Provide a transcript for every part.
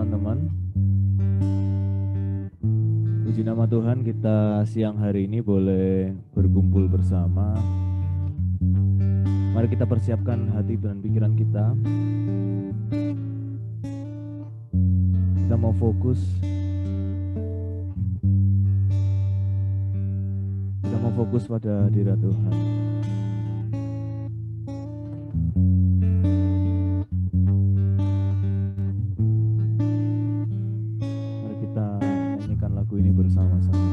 teman-teman. Puji nama Tuhan, kita siang hari ini boleh berkumpul bersama. Mari kita persiapkan hati dan pikiran kita. Kita mau fokus. Kita mau fokus pada hadirat Tuhan. Mari kita nyanyikan lagu ini bersama-sama.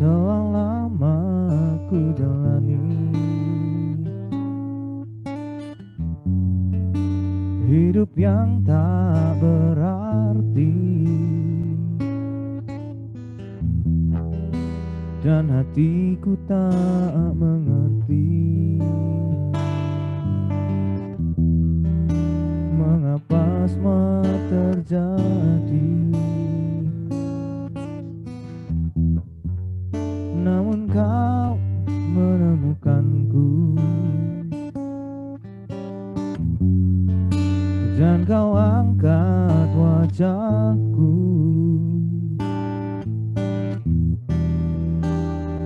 Telah lama ku jalani hidup yang tak berarti, dan hatiku tak mengerti mengapa semua terjadi. Namun kau menemukanku dan kau angkat wajahku.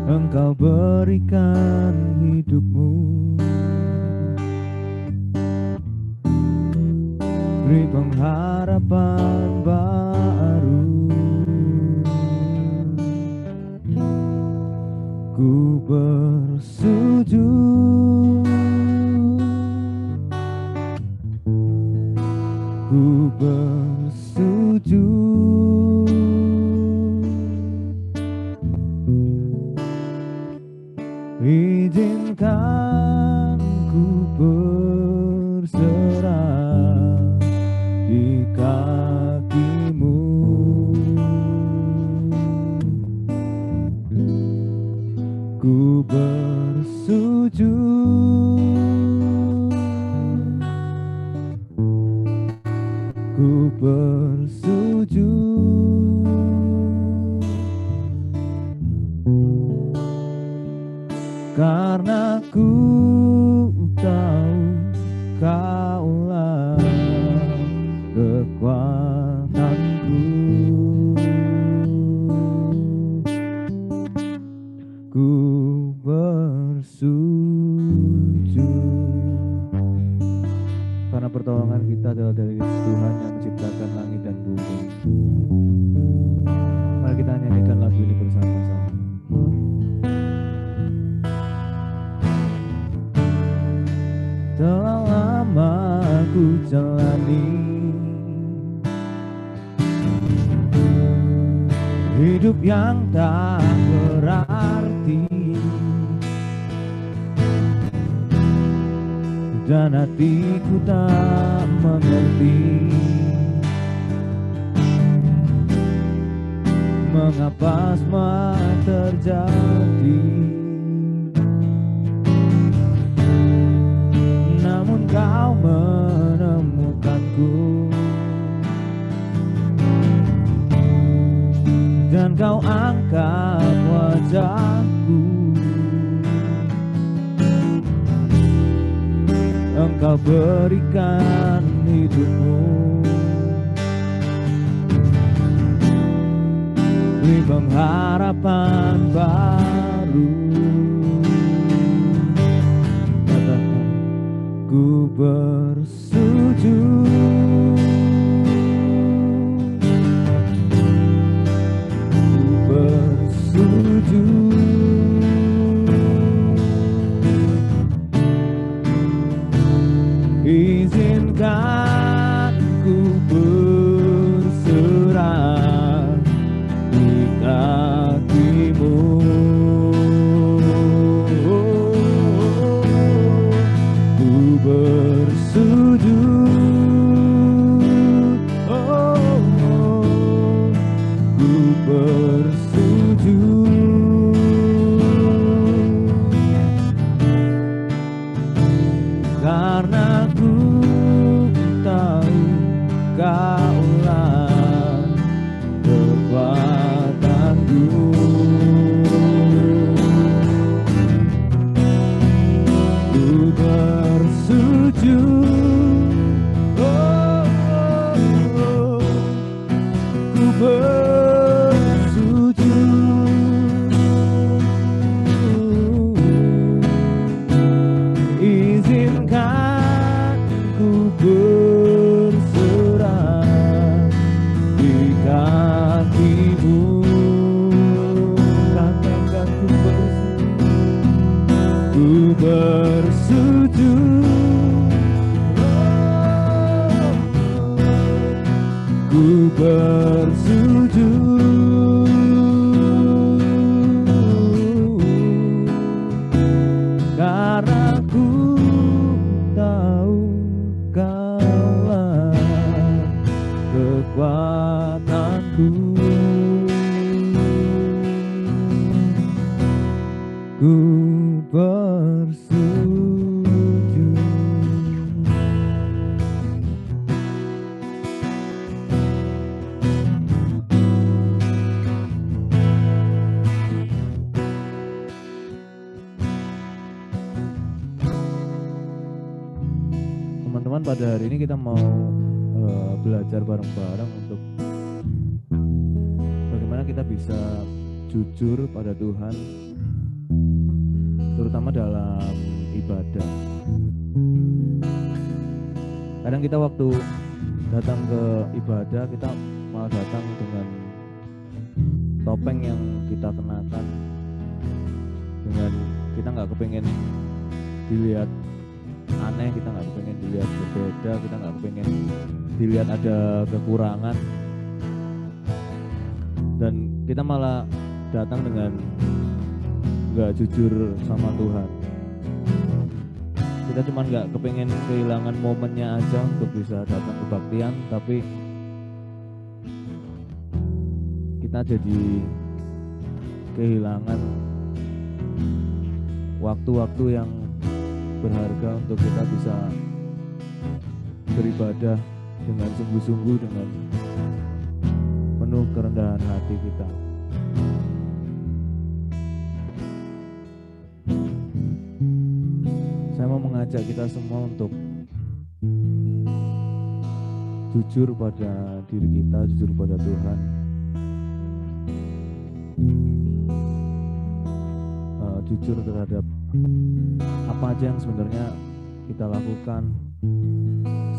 Engkau berikan hidupmu, beri pengharapan baru. Ku bersujud, ku bersujud, izinkan ku berserah di kakimu. Ku bersujud, ku bersujud, karena ku tahu Kaulah kekuatanku. Ku bersujud karena pertolongan kita adalah dari Tuhan yang menciptakan langit dan bumi. Mari kita nyanyikan lagu ini bersama-sama. Telah lama ku jalani hidup yang tak berarti, dan hatiku tak mengerti mengapa semua terjadi. Namun kau menemukanku dan kau angkat wajahku. Engkau berikan hidupmu, beri pengharapan baru. Katakan, ku bersujud, ku bersujud, izinkan ku berserah di kaki. ku bersujud. Teman-teman, pada hari ini kita mau belajar bareng-bareng untuk bagaimana kita bisa jujur pada Tuhan, terutama dalam ibadah. Kadang kita waktu datang ke ibadah, kita malah datang dengan topeng yang kita kenakan, dengan kita nggak kepengen dilihat aneh, kita nggak kepengen dilihat berbeda, kita nggak kepengen dilihat ada kekurangan, dan kita malah datang dengan nggak jujur sama Tuhan. Kita cuma nggak kepengen kehilangan momennya aja untuk bisa datang kebaktian, tapi kita jadi kehilangan waktu-waktu yang berharga untuk kita bisa beribadah dengan sungguh-sungguh, dengan penuh kerendahan hati kita. Saya mau mengajak kita semua untuk jujur pada diri kita, jujur pada Tuhan. Jujur terhadap apa aja yang sebenarnya kita lakukan,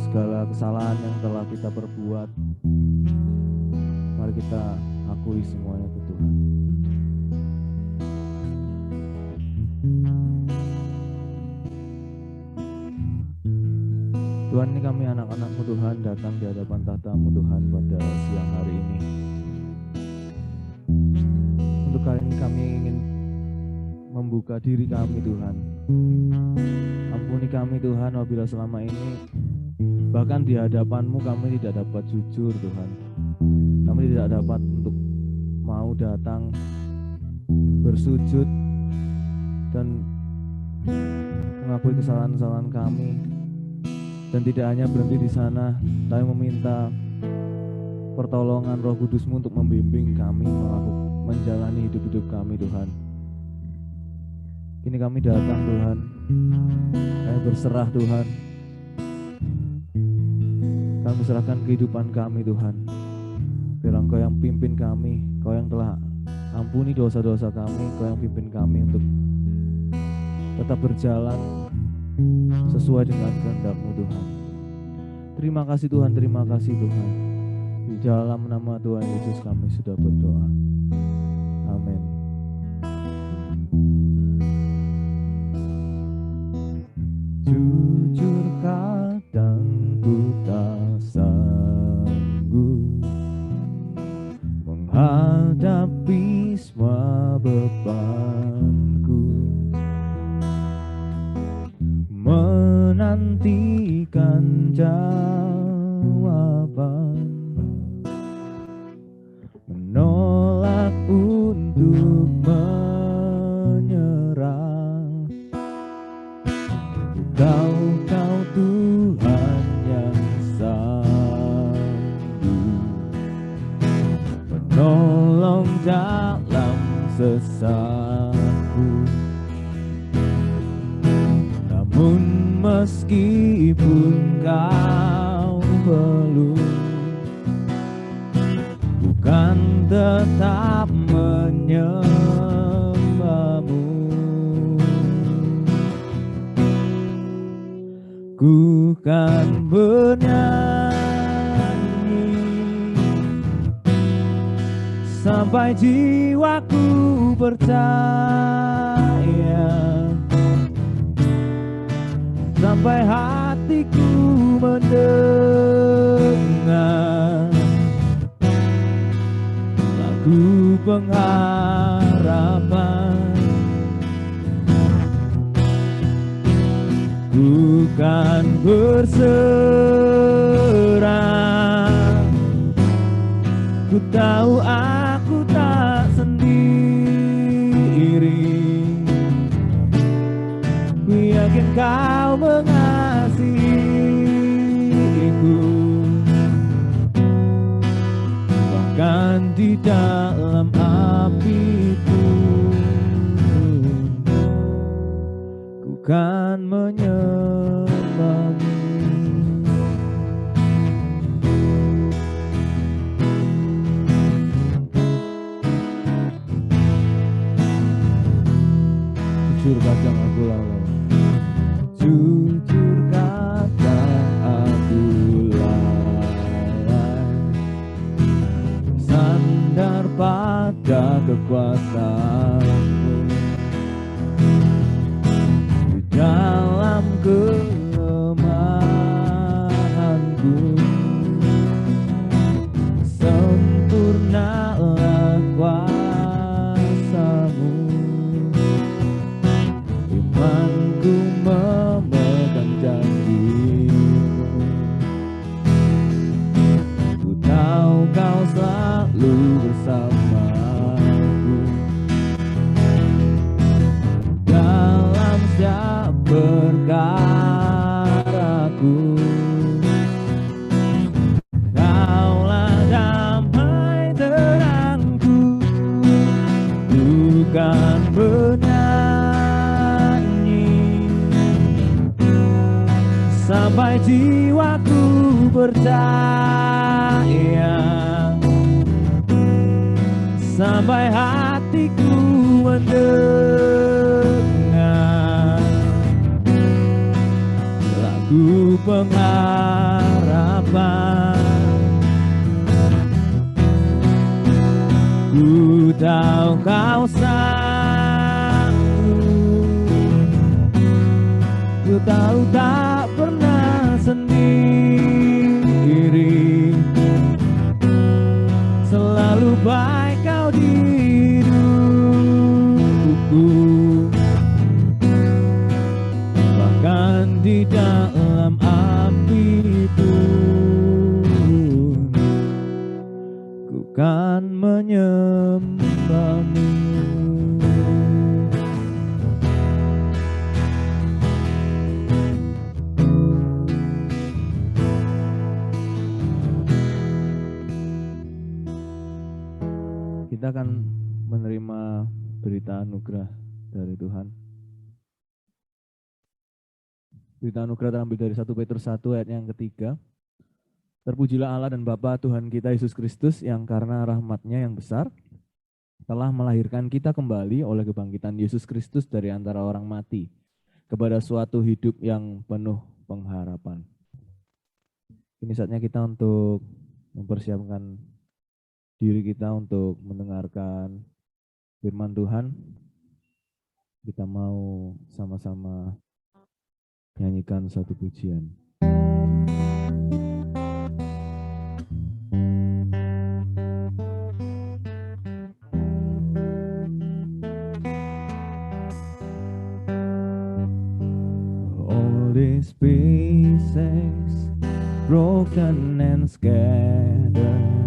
segala kesalahan yang telah kita perbuat. Mari kita akui semuanya ke Tuhan. Tuhan, ini kami anak-anak-Mu Tuhan, datang di hadapan tahta-Mu Tuhan pada siang hari ini. Untuk kali ini kami ingin membuka diri kami Tuhan. Ampuni kami Tuhan apabila selama ini bahkan di hadapan-Mu kami tidak dapat jujur Tuhan. Kami tidak dapat untuk mau datang bersujud dan mengakui kesalahan-kesalahan kami, dan tidak hanya berhenti di sana, tapi meminta pertolongan Roh Kudus-Mu untuk membimbing kami menjalani hidup-hidup kami Tuhan. Kini kami datang Tuhan, kami berserah Tuhan, kami serahkan kehidupan kami Tuhan. Biar Engkau yang pimpin kami, Kau yang telah ampuni dosa-dosa kami, Kau yang pimpin kami untuk tetap berjalan sesuai dengan kehendak-Mu Tuhan. Terima kasih Tuhan, terima kasih Tuhan. Di dalam nama Tuhan Yesus kami sudah berdoa. Amin. Jujur kadang ku tak sanggup menghadapi semua bebanku, menantikan jawaban, menolak untuk menyerah. Kau Tuhan yang sanggup menolong dalam sesatku. Namun meskipun Kau belum, bukan tetap menyembah-Mu. Ku kan bernyanyi sampai jiwaku percaya, sampai hatiku mendengar lagu pengharapan. Ku kan berserah, ku tahu aku tak sendiri, jujur kadang aku lalai. Jujur kadang aku lalai, sandar pada kekuasaanmu di dalam kelemahanku. Sempurnalah kuasamu, imanku memegang janjimu. Ku tahu kau selalu bersamaku dalam setiap perkaraku. Kaulah damai terangku, bukan bernyanyi sampai jiwaku percaya, sampai hatiku mendengar lagu pengharapan. Ku tahu kau sanggup, ku tahu tak pernah sendiri, selalu baik kau di hidupku, bahkan di dalam api pun ku kan menyembahmu. Kita akan menerima berita anugerah dari Tuhan. Berita anugerah terambil dari 1 Petrus 1 ayat yang ketiga. Terpujilah Allah dan Bapa Tuhan kita Yesus Kristus yang karena rahmat-Nya yang besar telah melahirkan kita kembali oleh kebangkitan Yesus Kristus dari antara orang mati kepada suatu hidup yang penuh pengharapan. Ini saatnya kita untuk mempersiapkan diri kita untuk mendengarkan firman Tuhan. Kita mau sama-sama nyanyikan satu pujian. All these pieces broken and scattered,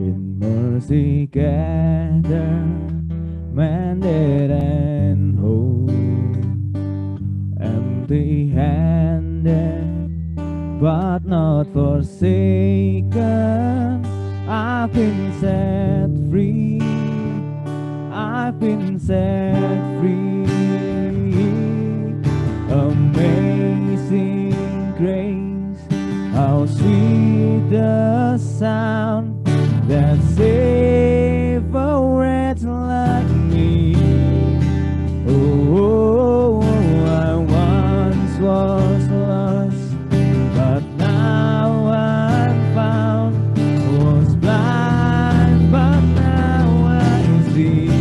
in mercy gather, mended and whole, empty-handed but not forsaken. I've been set free, I've been set free. Amazing grace, how sweet the sound that saved a wretch like me. Oh, I once was lost, but now I'm found. Was blind, but now I see.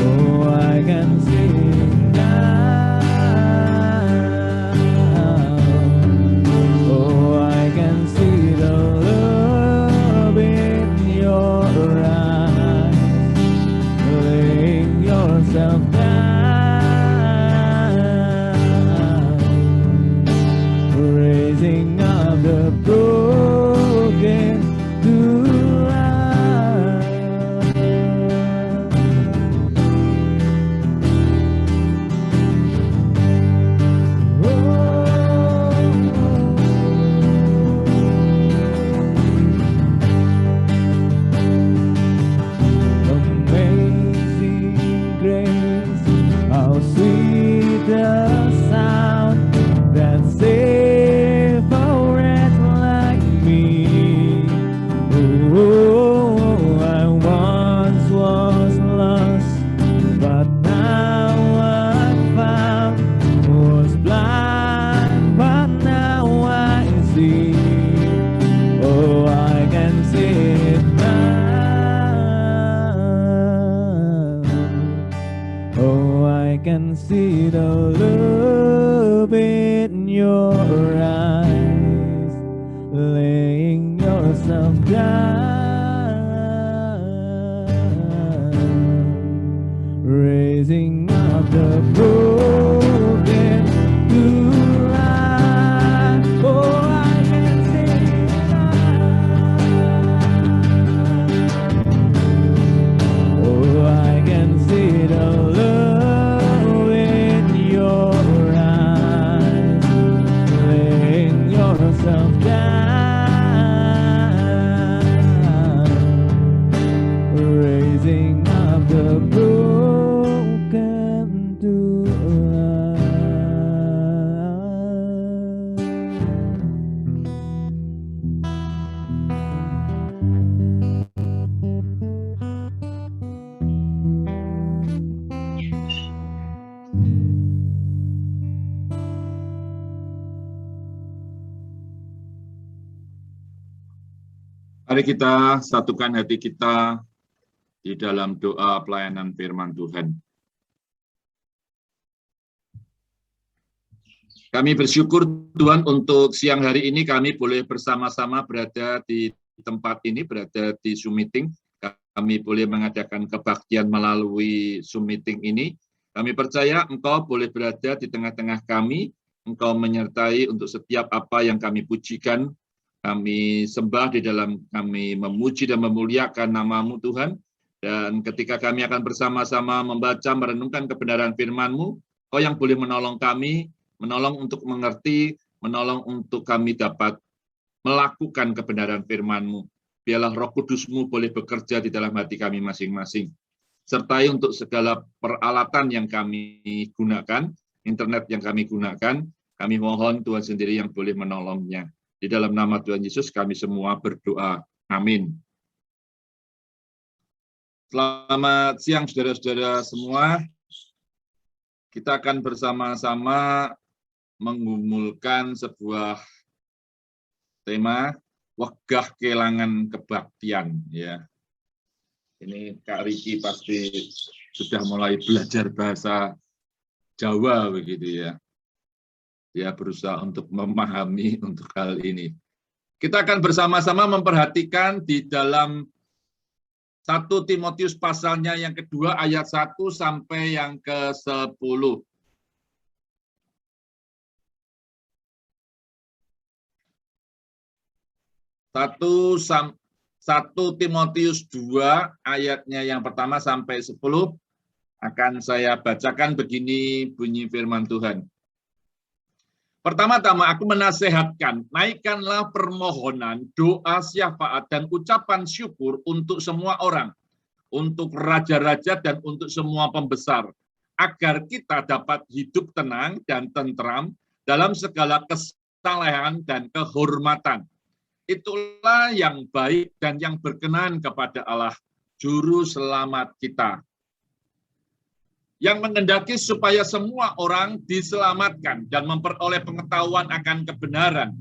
Oh, I can sing now. Oh, I can see the love can see the love in your eyes, laying yourself down, raising up the broken to life. Oh, I can see oh, I can see the love in your eyes, laying yourself down, raising up the broken to life. Mari kita satukan hati kita di dalam doa pelayanan firman Tuhan. Kami bersyukur Tuhan untuk siang hari ini kami boleh bersama-sama berada di tempat ini, berada di Zoom meeting. Kami boleh mengadakan kebaktian melalui Zoom meeting ini. Kami percaya Engkau boleh berada di tengah-tengah kami, Engkau menyertai untuk setiap apa yang kami pujikan. Kami sembah di dalam kami memuji dan memuliakan nama-Mu Tuhan. Dan ketika kami akan bersama-sama membaca, merenungkan kebenaran firman-Mu, Kau yang boleh menolong kami, menolong untuk mengerti, menolong untuk kami dapat melakukan kebenaran firman-Mu. Biarlah Roh Kudus-Mu boleh bekerja di dalam hati kami masing-masing. Sertai untuk segala peralatan yang kami gunakan, internet yang kami gunakan, kami mohon Tuhan sendiri yang boleh menolongnya. Di dalam nama Tuhan Yesus kami semua berdoa. Amin. Selamat siang saudara-saudara semua. Kita akan bersama-sama menggumulkan sebuah tema wegah kelangan kebaktian, ya. Ini Kak Riki pasti sudah mulai belajar bahasa Jawa begitu ya. Dia berusaha untuk memahami untuk hal ini. Kita akan bersama-sama memperhatikan di dalam 1 Timotius pasalnya yang kedua ayat 1 sampai yang ke-10. 1 Timotius 2 ayatnya yang pertama sampai 10 akan saya bacakan begini bunyi firman Tuhan. Pertama-tama aku menasehatkan, naikkanlah permohonan, doa syafaat dan ucapan syukur untuk semua orang, untuk raja-raja dan untuk semua pembesar, agar kita dapat hidup tenang dan tentram dalam segala kesalehan dan kehormatan. Itulah yang baik dan yang berkenan kepada Allah, Juru Selamat kita, yang menghendaki supaya semua orang diselamatkan dan memperoleh pengetahuan akan kebenaran.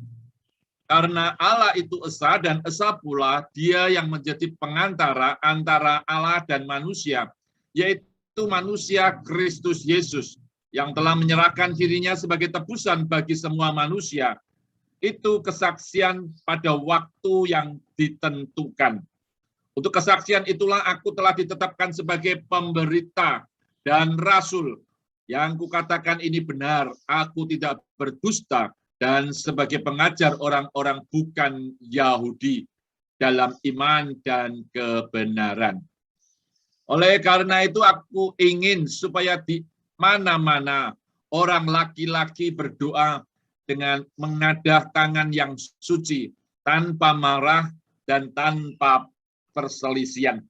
Karena Allah itu esa dan esa pula Dia yang menjadi pengantara antara Allah dan manusia, yaitu manusia Kristus Yesus, yang telah menyerahkan dirinya sebagai tebusan bagi semua manusia. Itu kesaksian pada waktu yang ditentukan. Untuk kesaksian itulah aku telah ditetapkan sebagai pemberita dan rasul. Yang kukatakan ini benar, aku tidak berdusta, dan sebagai pengajar orang-orang bukan Yahudi dalam iman dan kebenaran. Oleh karena itu aku ingin supaya di mana-mana orang laki-laki berdoa dengan mengadah tangan yang suci, tanpa marah dan tanpa perselisihan.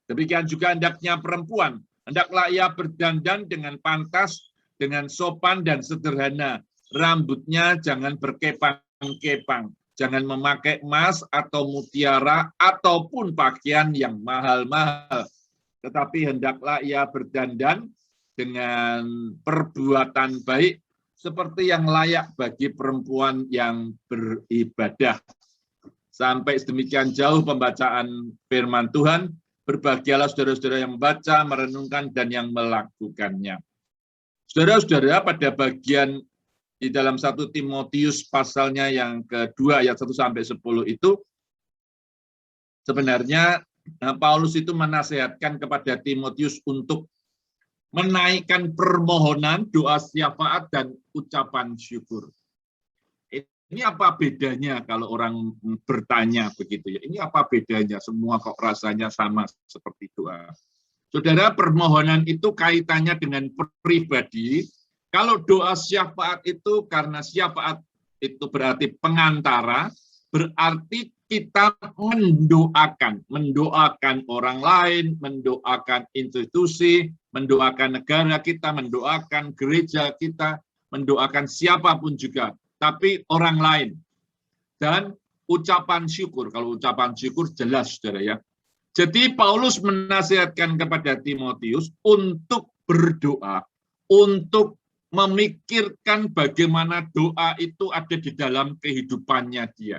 Demikian juga hendaknya perempuan, hendaklah ia berdandan dengan pantas, dengan sopan dan sederhana. Rambutnya jangan berkepang-kepang, jangan memakai emas atau mutiara ataupun pakaian yang mahal-mahal. Tetapi hendaklah ia berdandan dengan perbuatan baik, seperti yang layak bagi perempuan yang beribadah. Sampai sedemikian jauh pembacaan firman Tuhan. Berbahagialah saudara-saudara yang membaca, merenungkan, dan yang melakukannya. Saudara-saudara, pada bagian di dalam 1 Timotius pasalnya yang kedua ayat 1-10 itu, sebenarnya Paulus itu menasehatkan kepada Timotius untuk menaikkan permohonan, doa syafaat, dan ucapan syukur. Ini apa bedanya kalau orang bertanya begitu ya? Ini apa bedanya? Semua kok rasanya sama seperti doa. Saudara, permohonan itu kaitannya dengan pribadi. Kalau doa syafaat itu karena syafaat itu berarti pengantara, berarti kita mendoakan orang lain, mendoakan institusi, mendoakan negara kita, mendoakan gereja kita, mendoakan siapapun juga, tapi orang lain. Dan ucapan syukur, kalau ucapan syukur jelas, saudara ya. Jadi Paulus menasihatkan kepada Timotius untuk berdoa, untuk memikirkan bagaimana doa itu ada di dalam kehidupannya dia.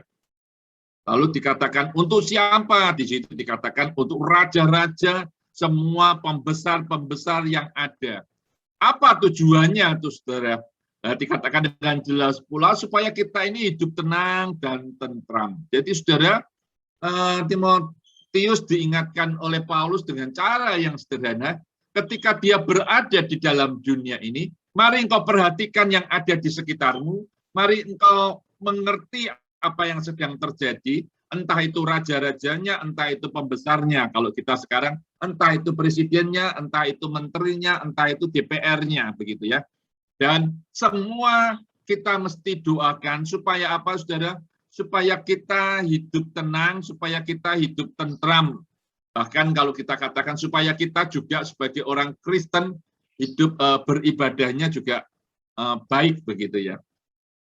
Lalu dikatakan untuk siapa? Di situ dikatakan untuk raja-raja, semua pembesar-pembesar yang ada. Apa tujuannya tuh, saudara? Nah, dikatakan dengan jelas pula supaya kita ini hidup tenang dan tentram. Jadi saudara, Timotius diingatkan oleh Paulus dengan cara yang sederhana, ketika dia berada di dalam dunia ini, mari engkau perhatikan yang ada di sekitarmu, mari engkau mengerti apa yang sedang terjadi, entah itu raja-rajanya, entah itu pembesarnya, kalau kita sekarang, entah itu presidennya, entah itu menterinya, entah itu DPR-nya, begitu ya. Dan semua kita mesti doakan supaya apa, saudara? Supaya kita hidup tenang, supaya kita hidup tentram. Bahkan kalau kita katakan supaya kita juga sebagai orang Kristen hidup beribadahnya juga baik, begitu ya.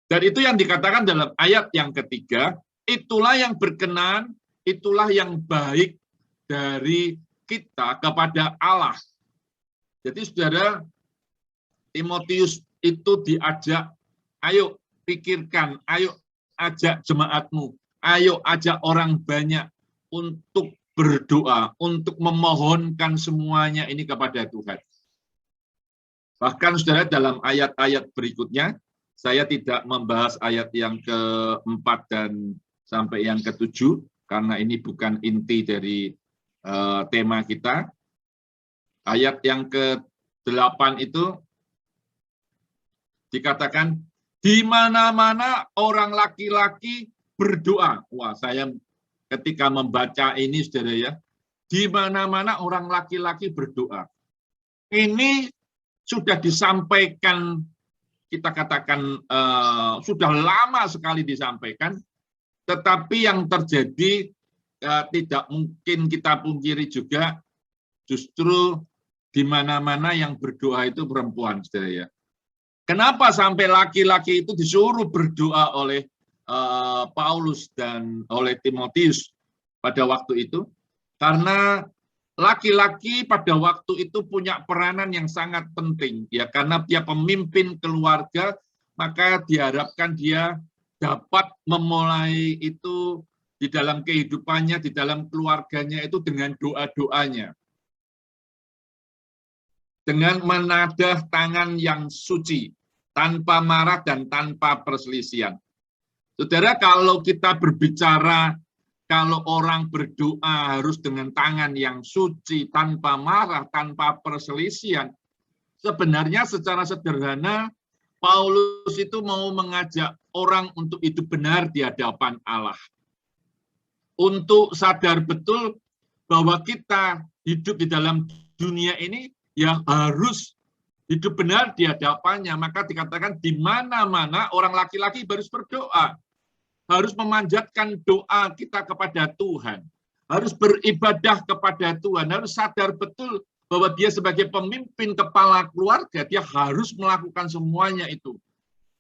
Dan itu yang dikatakan dalam ayat yang ketiga, itulah yang berkenan, itulah yang baik dari kita kepada Allah. Jadi saudara, Timotius itu diajak, ayo pikirkan, ayo ajak jemaatmu, ayo ajak orang banyak untuk berdoa, untuk memohonkan semuanya ini kepada Tuhan. Bahkan saudara, dalam ayat-ayat berikutnya, saya tidak membahas ayat yang ke-4 dan sampai yang ke-7, karena ini bukan inti dari tema kita. Ayat yang ke-8 itu dikatakan, di mana-mana orang laki-laki berdoa. Wah, saya ketika membaca ini, saudara ya, di mana-mana orang laki-laki berdoa. Ini sudah disampaikan, kita katakan sudah lama sekali disampaikan, tetapi yang terjadi tidak mungkin kita pungkiri juga, justru di mana-mana yang berdoa itu perempuan, saudara ya. Kenapa sampai laki-laki itu disuruh berdoa oleh Paulus dan oleh Timotius pada waktu itu? Karena laki-laki pada waktu itu punya peranan yang sangat penting, ya, karena dia pemimpin keluarga, maka diharapkan dia dapat memulai itu di dalam kehidupannya, di dalam keluarganya itu dengan doa-doanya, dengan menadah tangan yang suci, tanpa marah dan tanpa perselisihan. Saudara, kalau kita berbicara, kalau orang berdoa harus dengan tangan yang suci, tanpa marah, tanpa perselisihan, sebenarnya secara sederhana, Paulus itu mau mengajak orang untuk hidup benar di hadapan Allah. Untuk sadar betul bahwa kita hidup di dalam dunia ini, ya harus hidup benar di hadapannya. Maka dikatakan di mana-mana orang laki-laki harus berdoa. Harus memanjatkan doa kita kepada Tuhan, harus beribadah kepada Tuhan, harus sadar betul bahwa dia sebagai pemimpin kepala keluarga, dia harus melakukan semuanya itu,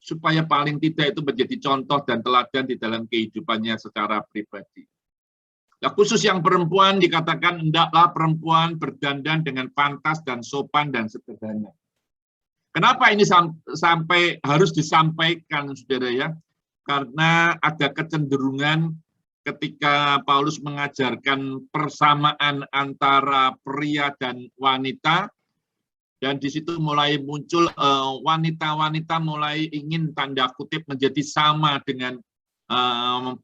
supaya paling tidak itu menjadi contoh dan teladan di dalam kehidupannya secara pribadi. Nah, khusus yang perempuan dikatakan hendaklah perempuan berdandan dengan pantas dan sopan dan sederhana. Kenapa ini sampai harus disampaikan, saudara ya? Karena ada kecenderungan ketika Paulus mengajarkan persamaan antara pria dan wanita, Dan di situ mulai muncul wanita-wanita mulai ingin tanda kutip menjadi sama dengan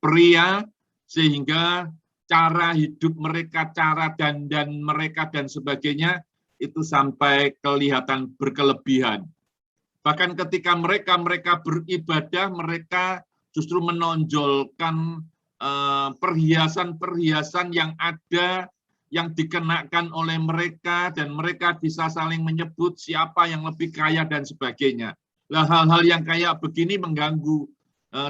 pria, sehingga cara hidup mereka, cara dandan mereka dan sebagainya itu sampai kelihatan berkelebihan. Bahkan ketika mereka beribadah, mereka justru menonjolkan perhiasan-perhiasan yang ada, yang dikenakan oleh mereka, dan mereka bisa saling menyebut siapa yang lebih kaya dan sebagainya. Nah, hal-hal yang kayak begini mengganggu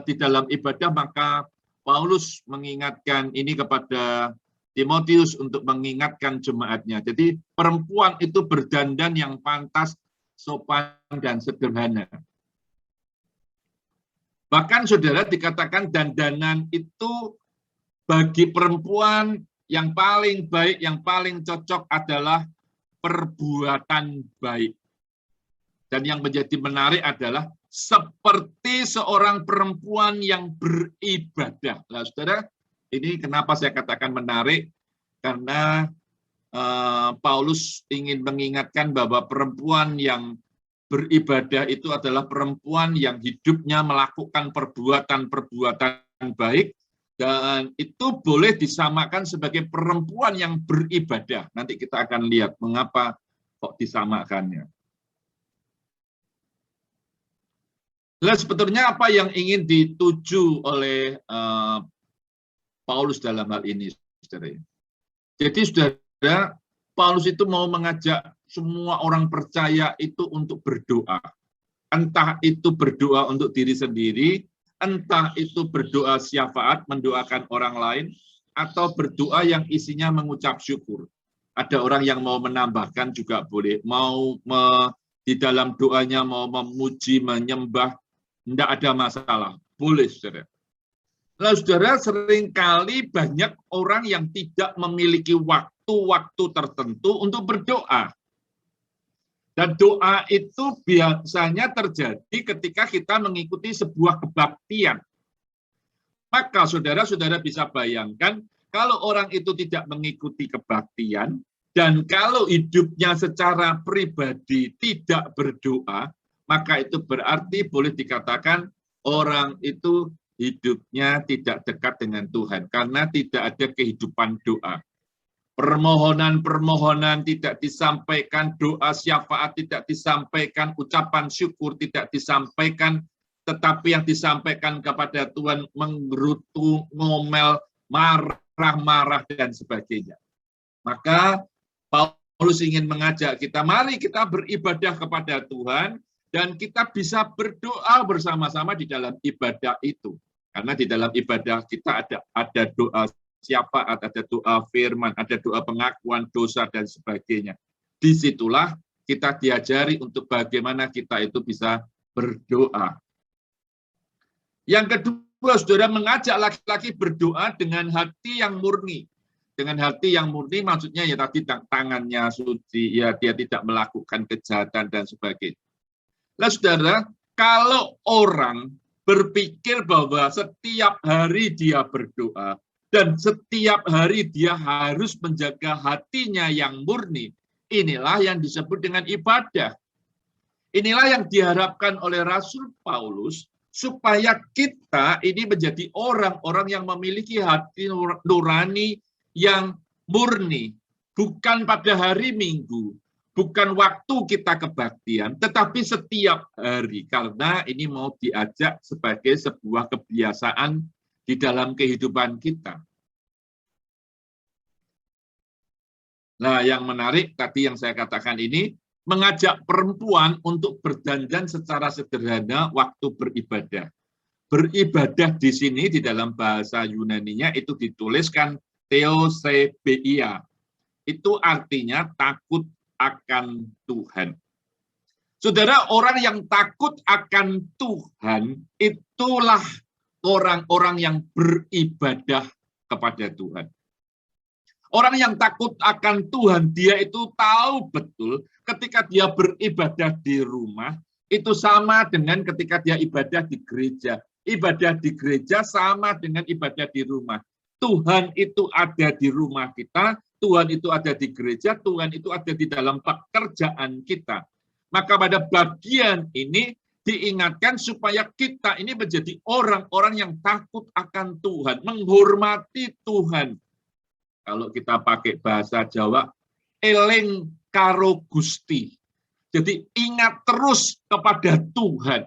di dalam ibadah, maka Paulus mengingatkan ini kepada Timotius untuk mengingatkan jemaatnya. Jadi perempuan itu berdandan yang pantas, sopan, dan sederhana. Bahkan saudara dikatakan dandanan itu bagi perempuan yang paling baik, yang paling cocok adalah perbuatan baik. Dan yang menjadi menarik adalah seperti seorang perempuan yang beribadah. Nah, saudara, ini kenapa saya katakan menarik? Karena Paulus ingin mengingatkan bahwa perempuan yang beribadah itu adalah perempuan yang hidupnya melakukan perbuatan-perbuatan baik, dan itu boleh disamakan sebagai perempuan yang beribadah. Nanti kita akan lihat mengapa kok disamakannya. Nah, sebetulnya apa yang ingin dituju oleh Paulus dalam hal ini, saudara? Jadi, saudara, Paulus itu mau mengajak semua orang percaya itu untuk berdoa. Entah itu berdoa untuk diri sendiri, entah itu berdoa syafaat, mendoakan orang lain, atau berdoa yang isinya mengucap syukur. Ada orang yang mau menambahkan juga boleh, di dalam doanya mau memuji, menyembah, tidak ada masalah, boleh, saudara. Nah, saudara, seringkali banyak orang yang tidak memiliki waktu tertentu untuk berdoa. Dan doa itu biasanya terjadi ketika kita mengikuti sebuah kebaktian. Maka saudara-saudara bisa bayangkan, kalau orang itu tidak mengikuti kebaktian, dan kalau hidupnya secara pribadi tidak berdoa, maka itu berarti boleh dikatakan orang itu hidupnya tidak dekat dengan Tuhan, karena tidak ada kehidupan doa. Permohonan-permohonan tidak disampaikan, doa syafaat tidak disampaikan, ucapan syukur tidak disampaikan, tetapi yang disampaikan kepada Tuhan menggerutu, ngomel, marah-marah, dan sebagainya. Maka Paulus ingin mengajak kita, mari kita beribadah kepada Tuhan, dan kita bisa berdoa bersama-sama di dalam ibadah itu. Karena di dalam ibadah kita ada doa syafaat, ada doa firman, ada doa pengakuan dosa, dan sebagainya. Disitulah kita diajari untuk bagaimana kita itu bisa berdoa. Yang kedua, saudara, mengajak laki-laki berdoa dengan hati yang murni. Dengan hati yang murni maksudnya ya tadi tangannya suci, ya dia tidak melakukan kejahatan dan sebagainya. Nah, saudara, kalau orang berpikir bahwa setiap hari dia berdoa, dan setiap hari dia harus menjaga hatinya yang murni, inilah yang disebut dengan ibadah. Inilah yang diharapkan oleh Rasul Paulus, supaya kita ini menjadi orang-orang yang memiliki hati nurani yang murni, bukan pada hari Minggu, bukan waktu kita kebaktian, tetapi setiap hari, karena ini mau diajak sebagai sebuah kebiasaan di dalam kehidupan kita. Nah, yang menarik tadi yang saya katakan ini, mengajak perempuan untuk berdandan secara sederhana waktu beribadah. Beribadah di sini di dalam bahasa Yunaninya itu dituliskan theosebeia. Itu artinya takut akan Tuhan. Saudara, orang yang takut akan Tuhan itulah orang-orang yang beribadah kepada Tuhan. Orang yang takut akan Tuhan, dia itu tahu betul ketika dia beribadah di rumah, itu sama dengan ketika dia ibadah di gereja. Ibadah di gereja sama dengan ibadah di rumah. Tuhan itu ada di rumah kita, Tuhan itu ada di gereja, Tuhan itu ada di dalam pekerjaan kita. Maka pada bagian ini diingatkan supaya kita ini menjadi orang-orang yang takut akan Tuhan, menghormati Tuhan. Kalau kita pakai bahasa Jawa, eling karo Gusti. Jadi ingat terus kepada Tuhan.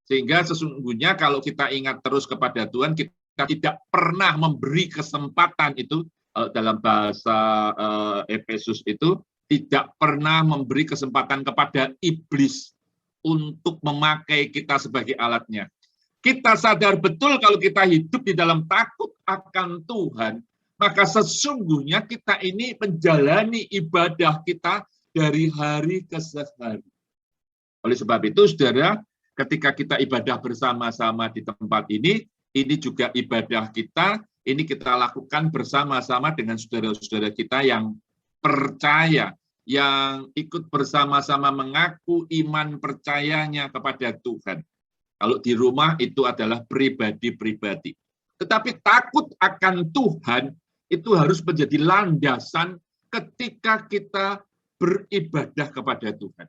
Sehingga sesungguhnya kalau kita ingat terus kepada Tuhan, kita tidak pernah memberi kesempatan itu, dalam bahasa Efesus itu, tidak pernah memberi kesempatan kepada iblis untuk memakai kita sebagai alatnya. Kita sadar betul kalau kita hidup di dalam takut akan Tuhan, maka sesungguhnya kita ini menjalani ibadah kita dari hari ke hari. Oleh sebab itu, saudara, ketika kita ibadah bersama-sama di tempat ini juga ibadah kita, ini kita lakukan bersama-sama dengan saudara-saudara kita yang percaya, yang ikut bersama-sama mengaku iman percayanya kepada Tuhan. Kalau di rumah itu adalah pribadi-pribadi. Tetapi takut akan Tuhan itu harus menjadi landasan ketika kita beribadah kepada Tuhan.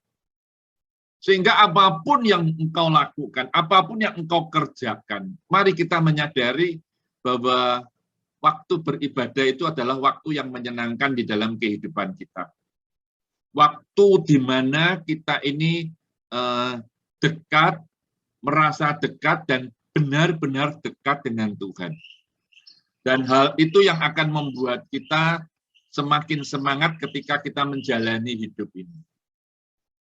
Sehingga apapun yang engkau lakukan, apapun yang engkau kerjakan, mari kita menyadari bahwa waktu beribadah itu adalah waktu yang menyenangkan di dalam kehidupan kita. Waktu di mana kita ini dekat, merasa dekat, dan benar-benar dekat dengan Tuhan. Dan hal itu yang akan membuat kita semakin semangat ketika kita menjalani hidup ini.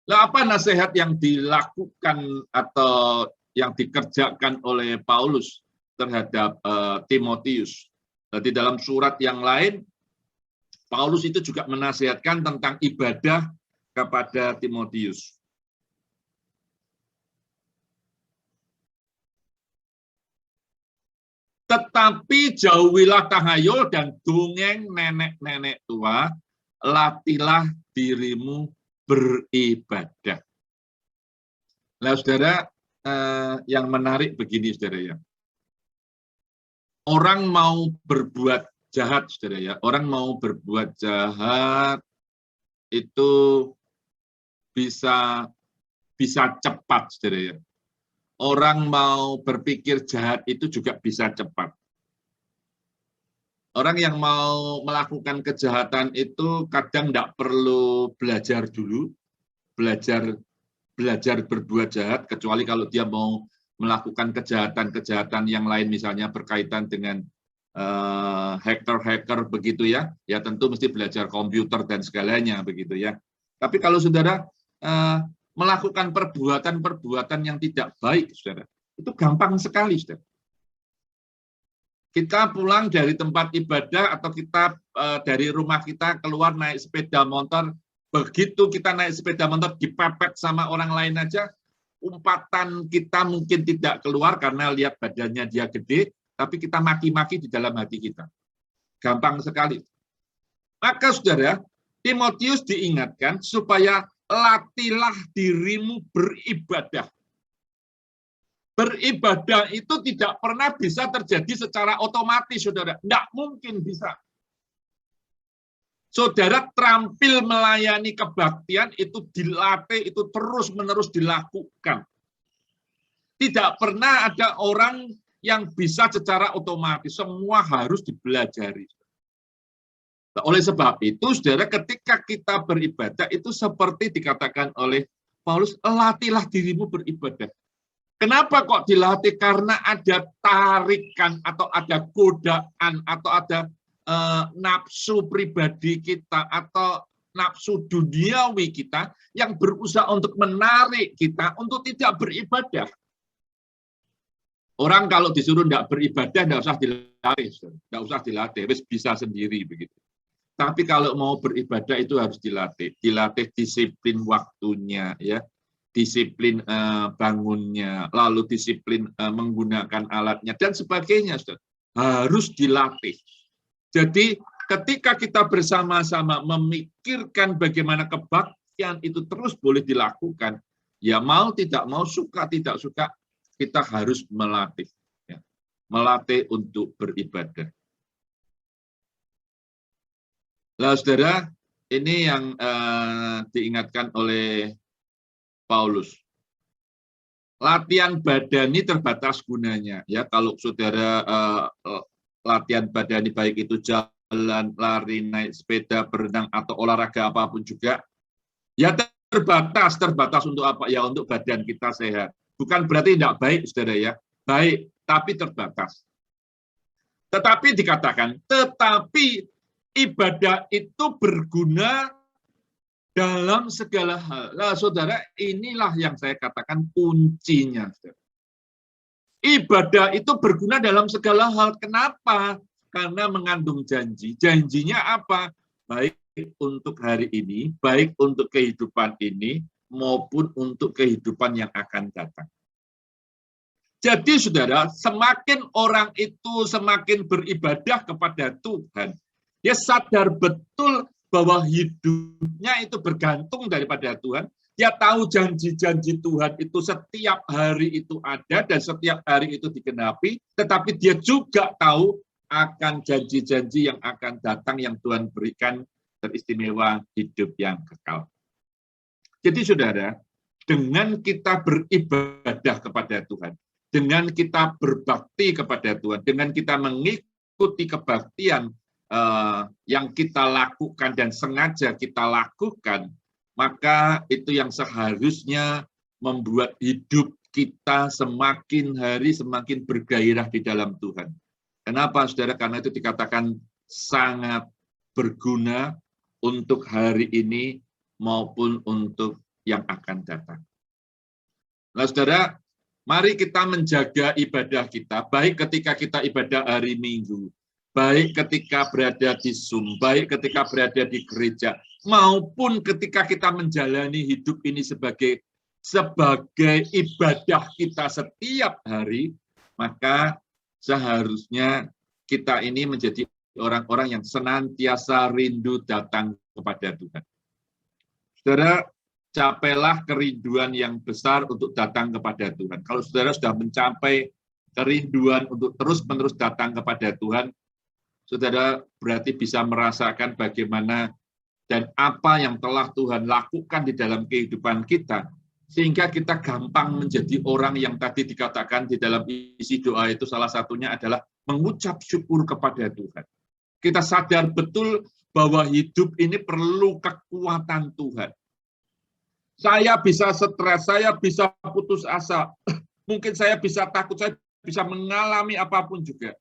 Nah, apa nasihat yang dilakukan atau yang dikerjakan oleh Paulus terhadap Timotius? Di dalam surat yang lain, Paulus itu juga menasihatkan tentang ibadah kepada Timotius. Tetapi jauhilah tahayul dan dongeng nenek-nenek tua, latihlah dirimu beribadah. Nah, saudara, yang menarik begini, saudara ya. Orang mau berbuat jahat, saudara ya. Orang mau berbuat jahat itu bisa cepat, saudara ya. Orang mau berpikir jahat itu juga bisa cepat. Orang yang mau melakukan kejahatan itu kadang tidak perlu belajar dulu, belajar berbuat jahat, kecuali kalau dia mau melakukan kejahatan-kejahatan yang lain, misalnya berkaitan dengan hacker begitu ya, ya tentu mesti belajar komputer dan segalanya begitu ya. Tapi kalau saudara melakukan perbuatan-perbuatan yang tidak baik, saudara, itu gampang sekali, saudara. Kita pulang dari tempat ibadah atau kita dari rumah kita keluar naik sepeda motor, begitu kita naik sepeda motor dipepet sama orang lain aja, umpatan kita mungkin tidak keluar karena lihat badannya dia gede, tapi kita maki-maki di dalam hati kita. Gampang sekali. Maka saudara, Timotius diingatkan supaya latihlah dirimu beribadah. Beribadah itu tidak pernah bisa terjadi secara otomatis, saudara. Tidak mungkin bisa. Saudara terampil melayani kebaktian itu dilatih, itu terus-menerus dilakukan. Tidak pernah ada orang yang bisa secara otomatis. Semua harus dipelajari. Oleh sebab itu, saudara, ketika kita beribadah, itu seperti dikatakan oleh Paulus, latihlah dirimu beribadah. Kenapa kok dilatih? Karena ada tarikan atau ada godaan atau ada nafsu pribadi kita atau nafsu duniawi kita yang berusaha untuk menarik kita untuk tidak beribadah. Orang kalau disuruh tidak beribadah tidak usah dilatih, tidak usah dilatih, bisa sendiri begitu. Tapi kalau mau beribadah itu harus dilatih disiplin waktunya, ya. Disiplin bangunnya, lalu disiplin menggunakan alatnya, dan sebagainya. Saudara. Harus dilatih. Jadi ketika kita bersama-sama memikirkan bagaimana kebaktian itu terus boleh dilakukan, ya mau tidak mau, suka tidak suka, kita harus melatih. Ya. Melatih untuk beribadah. Nah, saudara, ini yang diingatkan oleh Paulus. Latihan badani terbatas gunanya, ya. Kalau saudara latihan badani baik itu jalan, lari, naik sepeda, berenang atau olahraga apapun juga, ya terbatas untuk apa? Ya untuk badan kita sehat. Bukan berarti tidak baik, saudara ya. Baik, tapi terbatas. Tetapi dikatakan, tetapi ibadah itu berguna dalam segala hal. Nah, saudara, inilah yang saya katakan kuncinya. Saudara. Ibadah itu berguna dalam segala hal. Kenapa? Karena mengandung janji. Janjinya apa? Baik untuk hari ini, baik untuk kehidupan ini, maupun untuk kehidupan yang akan datang. Jadi, saudara, semakin orang itu semakin beribadah kepada Tuhan, dia sadar betul bahwa hidupnya itu bergantung daripada Tuhan. Dia tahu janji-janji Tuhan itu setiap hari itu ada dan setiap hari itu digenapi, tetapi dia juga tahu akan janji-janji yang akan datang yang Tuhan berikan, teristimewa hidup yang kekal. Jadi, saudara, dengan kita beribadah kepada Tuhan, dengan kita berbakti kepada Tuhan, dengan kita mengikuti kebaktian yang kita lakukan dan sengaja kita lakukan, maka itu yang seharusnya membuat hidup kita semakin hari semakin bergairah di dalam Tuhan. Kenapa, saudara? Karena itu dikatakan sangat berguna untuk hari ini maupun untuk yang akan datang. Nah, saudara, mari kita menjaga ibadah kita, baik ketika kita ibadah hari Minggu, baik ketika berada di Zoom, baik ketika berada di gereja, maupun ketika kita menjalani hidup ini sebagai ibadah kita setiap hari, maka seharusnya kita ini menjadi orang-orang yang senantiasa rindu datang kepada Tuhan. Saudara, capailah kerinduan yang besar untuk datang kepada Tuhan. Kalau saudara sudah mencapai kerinduan untuk terus-menerus datang kepada Tuhan, saudara berarti bisa merasakan bagaimana dan apa yang telah Tuhan lakukan di dalam kehidupan kita, sehingga kita gampang menjadi orang yang tadi dikatakan di dalam isi doa itu salah satunya adalah mengucap syukur kepada Tuhan. Kita sadar betul bahwa hidup ini perlu kekuatan Tuhan. Saya bisa stres, saya bisa putus asa, mungkin saya bisa takut, saya bisa mengalami apapun juga.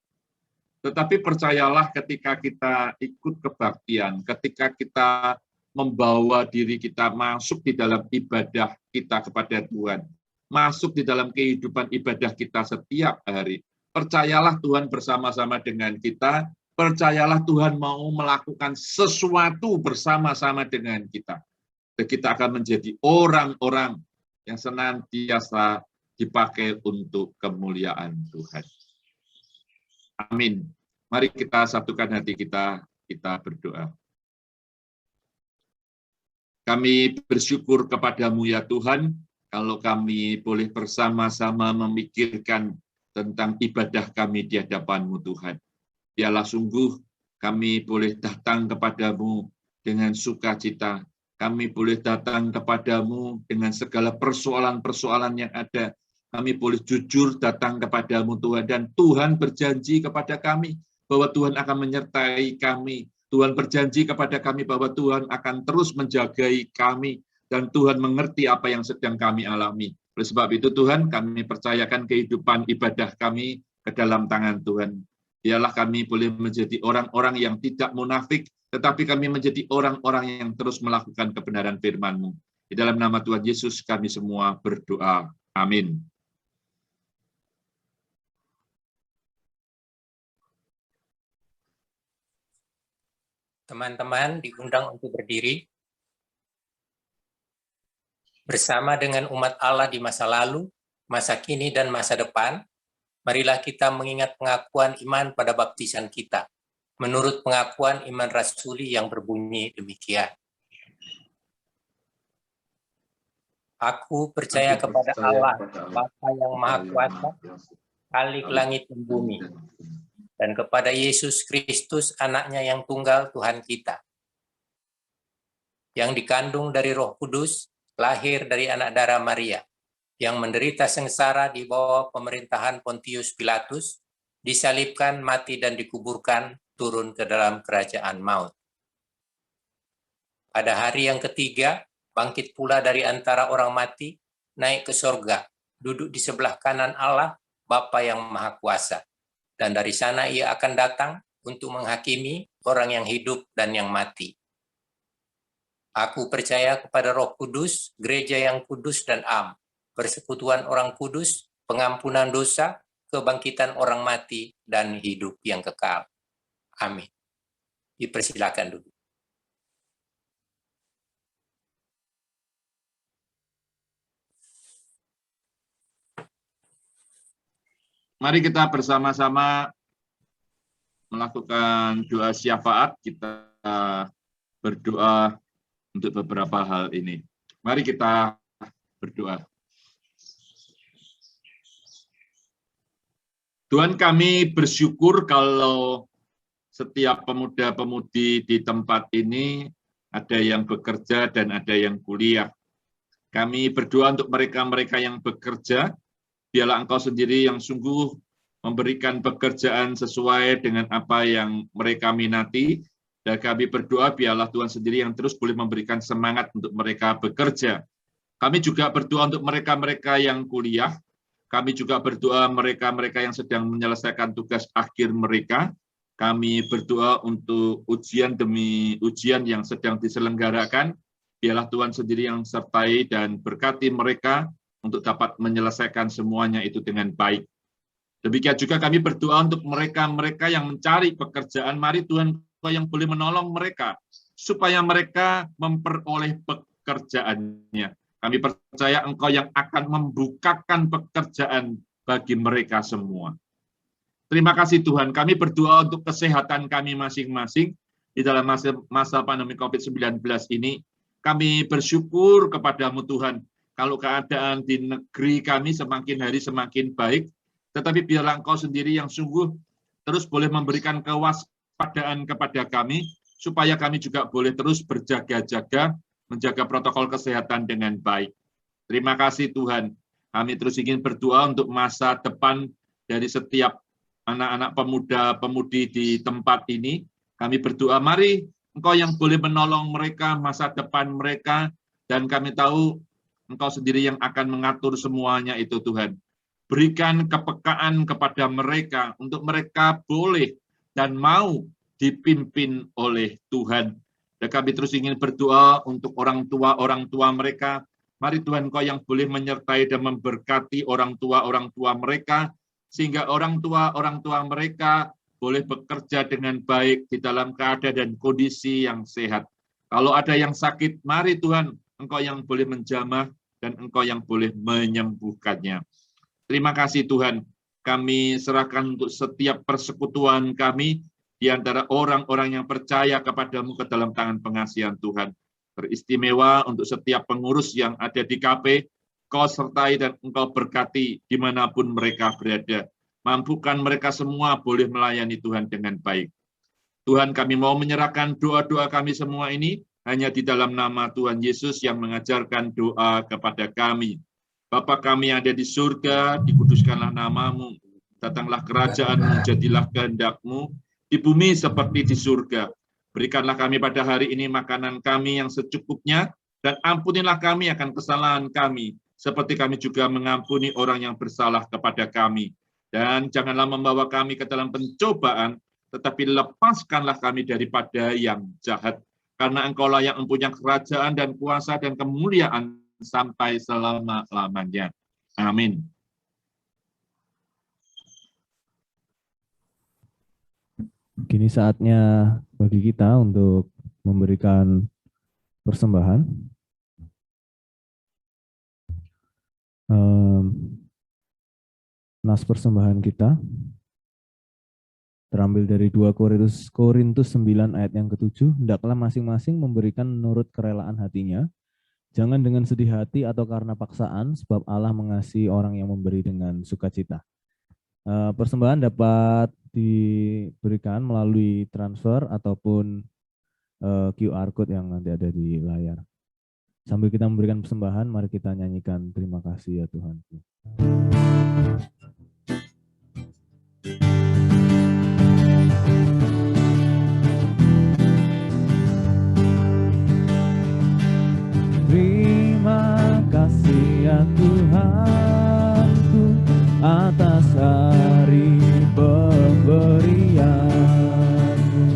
Tetapi percayalah ketika kita ikut kebaktian, ketika kita membawa diri kita masuk di dalam ibadah kita kepada Tuhan, masuk di dalam kehidupan ibadah kita setiap hari, percayalah Tuhan bersama-sama dengan kita, percayalah Tuhan mau melakukan sesuatu bersama-sama dengan kita. Dan kita akan menjadi orang-orang yang senantiasa dipakai untuk kemuliaan Tuhan. Amin. Mari kita satukan hati kita berdoa. Kami bersyukur kepadamu ya Tuhan, kalau kami boleh bersama-sama memikirkan tentang ibadah kami di hadapan-Mu Tuhan. Biarlah sungguh kami boleh datang kepadamu dengan sukacita. Kami boleh datang kepadamu dengan segala persoalan-persoalan yang ada. Kami boleh jujur datang kepadamu Tuhan. Dan Tuhan berjanji kepada kami bahwa Tuhan akan menyertai kami. Tuhan berjanji kepada kami bahwa Tuhan akan terus menjagai kami. Dan Tuhan mengerti apa yang sedang kami alami. Oleh sebab itu Tuhan, kami percayakan kehidupan ibadah kami ke dalam tangan Tuhan. Biarlah kami boleh menjadi orang-orang yang tidak munafik, tetapi kami menjadi orang-orang yang terus melakukan kebenaran firman-Mu. Di dalam nama Tuhan Yesus kami semua berdoa. Amin. Teman-teman diundang untuk berdiri. Bersama dengan umat Allah di masa lalu, masa kini, dan masa depan, marilah kita mengingat pengakuan iman pada baptisan kita. Menurut pengakuan iman rasuli yang berbunyi demikian. Aku percaya kepada Allah, Bapa yang Maha Kuasa, Khalik langit dan bumi, dan kepada Yesus Kristus, anaknya yang tunggal Tuhan kita, yang dikandung dari Roh Kudus, lahir dari anak darah Maria, yang menderita sengsara di bawah pemerintahan Pontius Pilatus, disalibkan, mati, dan dikuburkan, turun ke dalam kerajaan maut. Pada hari yang ketiga, bangkit pula dari antara orang mati, naik ke sorga, duduk di sebelah kanan Allah, Bapa yang Maha Kuasa. Dan dari sana ia akan datang untuk menghakimi orang yang hidup dan yang mati. Aku percaya kepada Roh Kudus, gereja yang kudus dan am, persekutuan orang kudus, pengampunan dosa, kebangkitan orang mati, dan hidup yang kekal. Amin. Dipersilakan dulu. Mari kita bersama-sama melakukan doa syafaat. Kita berdoa untuk beberapa hal ini. Mari kita berdoa. Tuhan, kami bersyukur kalau setiap pemuda-pemudi di tempat ini ada yang bekerja dan ada yang kuliah. Kami berdoa untuk mereka-mereka yang bekerja, biarlah Engkau sendiri yang sungguh memberikan pekerjaan sesuai dengan apa yang mereka minati. Dan kami berdoa biarlah Tuhan sendiri yang terus boleh memberikan semangat untuk mereka bekerja. Kami juga berdoa untuk mereka-mereka yang kuliah. Kami juga berdoa mereka-mereka yang sedang menyelesaikan tugas akhir mereka. Kami berdoa untuk ujian demi ujian yang sedang diselenggarakan. Biarlah Tuhan sendiri yang sertai dan berkati mereka untuk dapat menyelesaikan semuanya itu dengan baik. Demikian juga kami berdoa untuk mereka-mereka yang mencari pekerjaan. Mari Tuhan yang boleh menolong mereka supaya mereka memperoleh pekerjaannya. Kami percaya Engkau yang akan membukakan pekerjaan bagi mereka semua. Terima kasih Tuhan, kami berdoa untuk kesehatan kami masing-masing di dalam masa pandemi COVID-19 ini. Kami bersyukur kepadamu Tuhan, kalau keadaan di negeri kami semakin hari semakin baik, tetapi biarlah Engkau sendiri yang sungguh terus boleh memberikan kewaspadaan kepada kami, supaya kami juga boleh terus berjaga-jaga, menjaga protokol kesehatan dengan baik. Terima kasih Tuhan. Kami terus ingin berdoa untuk masa depan dari setiap anak-anak pemuda-pemudi di tempat ini. Kami berdoa, mari Engkau yang boleh menolong mereka, masa depan mereka, dan kami tahu Engkau sendiri yang akan mengatur semuanya itu Tuhan. Berikan kepekaan kepada mereka, untuk mereka boleh dan mau dipimpin oleh Tuhan. Dan kami terus ingin berdoa untuk orang tua mereka. Mari Tuhan Engkau yang boleh menyertai dan memberkati orang tua mereka, sehingga orang tua mereka boleh bekerja dengan baik di dalam keadaan dan kondisi yang sehat. Kalau ada yang sakit, mari Tuhan Engkau yang boleh menjamah dan Engkau yang boleh menyembuhkannya. Terima kasih Tuhan, kami serahkan untuk setiap persekutuan kami di antara orang-orang yang percaya kepadamu ke dalam tangan pengasihan Tuhan. Teristimewa untuk setiap pengurus yang ada di KP, Kau sertai dan Engkau berkati dimanapun mereka berada. Mampukan mereka semua boleh melayani Tuhan dengan baik. Tuhan, kami mau menyerahkan doa-doa kami semua ini hanya di dalam nama Tuhan Yesus yang mengajarkan doa kepada kami. Bapa kami yang ada di surga, dikuduskanlah namamu. Datanglah kerajaan-Mu, jadilah kehendak-Mu, di bumi seperti di surga. Berikanlah kami pada hari ini makanan kami yang secukupnya, dan ampunilah kami akan kesalahan kami, seperti kami juga mengampuni orang yang bersalah kepada kami. Dan janganlah membawa kami ke dalam pencobaan, tetapi lepaskanlah kami daripada yang jahat. Karena Engkaulah yang mempunyai kerajaan dan kuasa dan kemuliaan sampai selama-lamanya. Amin. Kini saatnya bagi kita untuk memberikan persembahan. Nas persembahan kita terambil dari 2 Korintus 9 ayat yang ke-7. Hendaklah masing-masing memberikan menurut kerelaan hatinya, jangan dengan sedih hati atau karena paksaan, sebab Allah mengasihi orang yang memberi dengan sukacita. Persembahan dapat diberikan melalui transfer ataupun QR code yang nanti ada di layar. Sambil kita memberikan persembahan, mari kita nyanyikan terima kasih ya Tuhan. Terima kasih ya Tuhanku atas hari pemberian-Mu,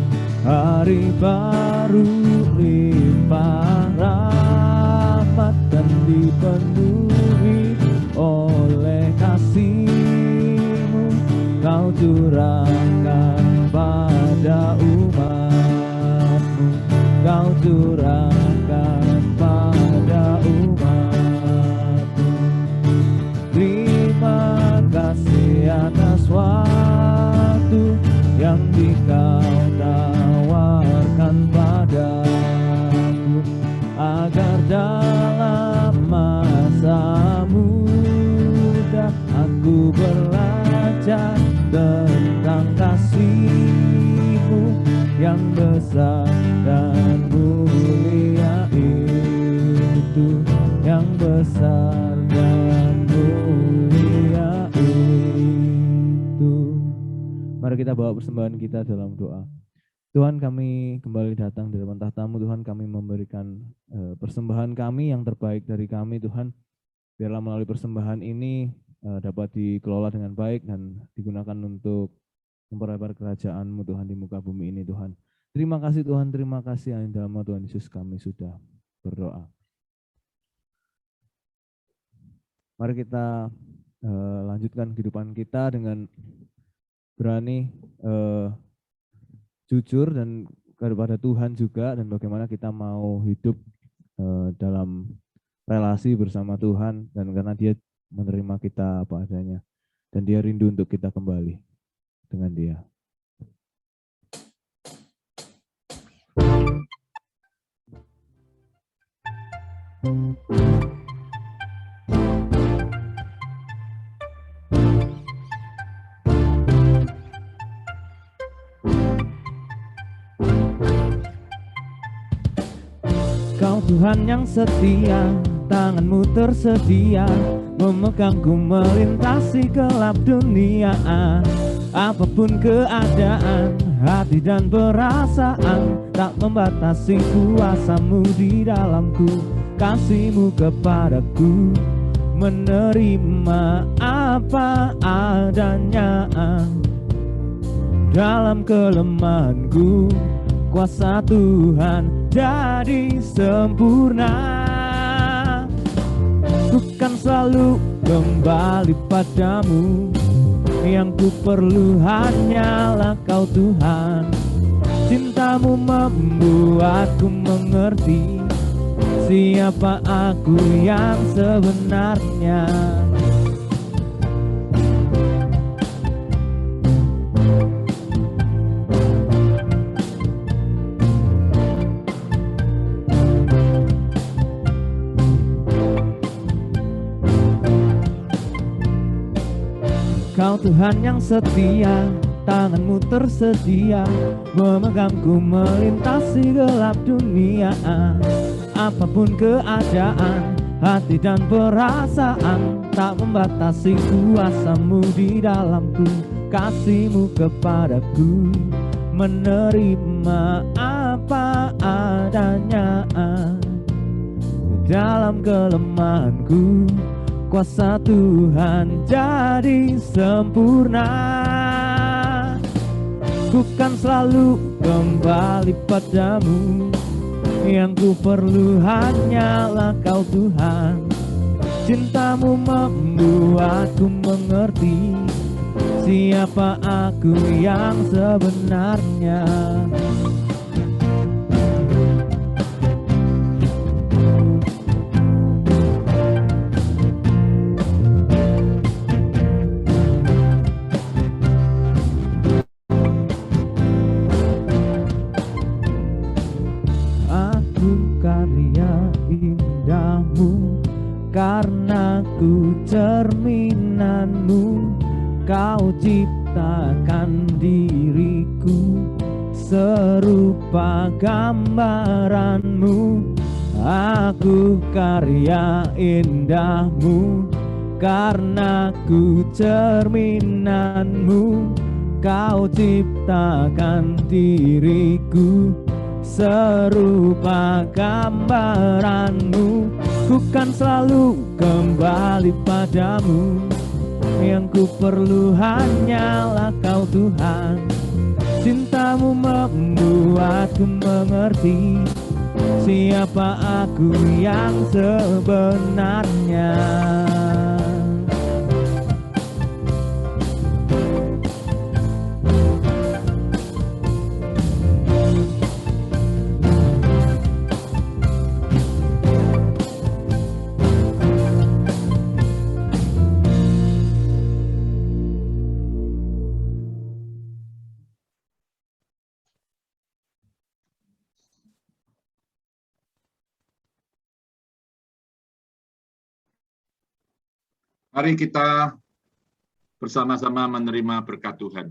hari baru limpah rahmat dan dipenuhi oleh kasih-Mu. Kau curahkan pada umat-Mu, Kau curahkan pada umat-Mu. Terima kasih atas waktu yang Kau tawarkan padaku, agar dalam masa muda aku belajar tentang kasih-Mu yang besar dan mulia itu, yang besar dan mulia itu. Mari kita bawa persembahan kita dalam doa. Tuhan, kami kembali datang di depan tahta-Mu, Tuhan. Kami memberikan persembahan kami yang terbaik dari kami, Tuhan. Biarlah melalui persembahan ini dapat dikelola dengan baik dan digunakan untuk memperlebar kerajaan-Mu, Tuhan, di muka bumi ini, Tuhan. Terima kasih Tuhan, terima kasih yang dalam nama Tuhan Yesus kami sudah berdoa. Mari kita lanjutkan kehidupan kita dengan berani jujur dan kepada Tuhan juga, dan bagaimana kita mau hidup dalam relasi bersama Tuhan, dan karena Dia menerima kita apa adanya dan Dia rindu untuk kita kembali dengan Dia. Kau Tuhan yang setia, tangan-Mu tersedia memegangku melintasi gelap dunia. Apapun keadaan, hati dan perasaan, tak membatasi kuasa-Mu di dalamku. Kasih-Mu kepadaku, menerima apa adanya. Dalam kelemahanku, kuasa Tuhan jadi sempurna. Bukan selalu kembali padamu, yang ku perlu hanyalah Kau Tuhan. Cinta-Mu membuatku mengerti siapa aku yang sebenarnya. Kau Tuhan yang setia, tangan-Mu tersedia memegangku melintasi gelap dunia. Apapun keadaan, hati dan perasaan, tak membatasi kuasa-Mu di dalamku. Kasih-Mu kepadaku, menerima apa adanya. Dalam kelemahanku, kuasa Tuhan jadi sempurna. Bukan selalu kembali padamu, yang ku perlu hanyalah Kau Tuhan. Cinta-Mu membuatku mengerti siapa aku yang sebenarnya. Karena ku cerminan-Mu, Kau ciptakan diriku serupa gambaranmu. Aku karya indahmu, karena ku cerminanmu. Kau ciptakan diriku serupa gambaranmu. Ku kan selalu kembali padamu, yang ku perlu hanyalah kau Tuhan. Cintamu membuatku mengerti siapa aku yang sebenarnya. Mari kita bersama-sama menerima berkat Tuhan.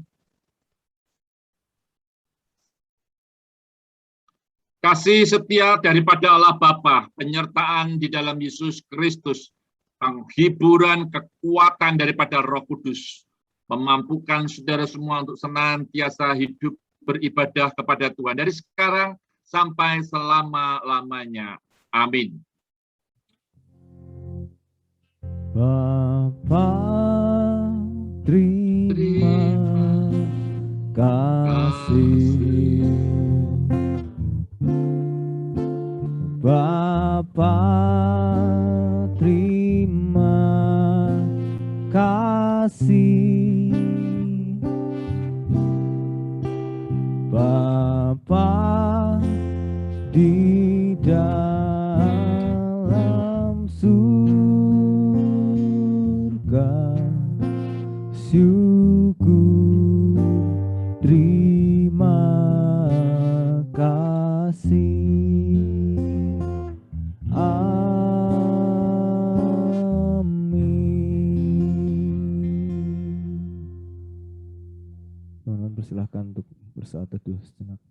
Kasih setia daripada Allah Bapa, penyertaan di dalam Yesus Kristus, penghiburan kekuatan daripada Roh Kudus, memampukan saudara semua untuk senantiasa hidup beribadah kepada Tuhan dari sekarang sampai selama-lamanya. Amin. Bapa, terima kasih. Bapa, terima kasih. Bapa di dalam syukur, terima kasih. Amin. Teman-teman persilahkan untuk bersaat teduh sejenak.